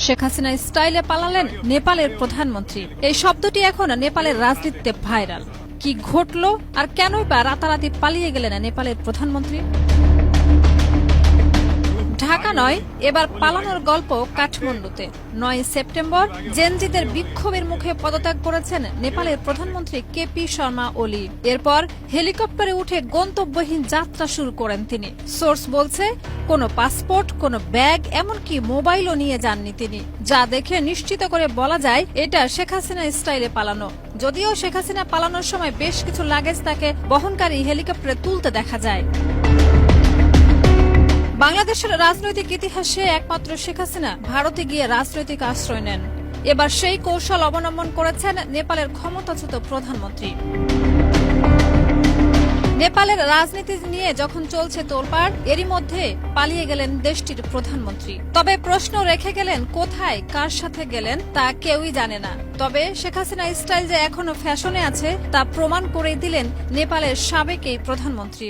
শেখ হাসিনা স্টাইলে পালালেন নেপালের প্রধানমন্ত্রী। এই শব্দটি এখন নেপালের রাজনীতিতে ভাইরাল। কি ঘটলো আর কেনই বা রাতারাতি পালিয়ে গেলেন নেপালের প্রধানমন্ত্রী? ঢাকা নয়, এবার পালানোর গল্প কাঠমান্ডুতে। 9 সেপ্টেম্বর জেনজিদের বিক্ষোভের মুখে পদত্যাগ করেছেন নেপালের প্রধানমন্ত্রী কেপি শর্মা ওলি। এরপর হেলিকপ্টারে উঠে গন্তব্যহীন যাত্রা শুরু করেন তিনি। সোর্স বলছে, কোনো পাসপোর্ট, কোনো ব্যাগ, এমনকি মোবাইলও নিয়ে যাননি তিনি, যা দেখে নিশ্চিত করে বলা যায় এটা শেখ হাসিনা স্টাইলে পালানো। যদিও শেখ হাসিনা পালানোর সময় বেশ কিছু লাগেজ তাকে বহনকারী হেলিকপ্টারে তুলতে দেখা যায়। বাংলাদেশের রাজনৈতিক ইতিহাসে একমাত্র শেখ হাসিনা ভারতে গিয়ে রাজনৈতিক আশ্রয় নেন। এবার সেই কৌশল অবলম্বন করেছেন নেপালের ক্ষমতাচ্যুত প্রধানমন্ত্রী। নেপালের রাজনীতি নিয়ে যখন চলছে তোলপাড়, এরই মধ্যে পালিয়ে গেলেন দেশটির প্রধানমন্ত্রী। তবে প্রশ্ন রেখে গেলেন, কোথায় কার সাথে গেলেন তা কেউই জানে না। তবে শেখ হাসিনা স্টাইল যে এখনো ফ্যাশনে আছে তা প্রমাণ করে দিলেন নেপালের সাবেক এই প্রধানমন্ত্রী।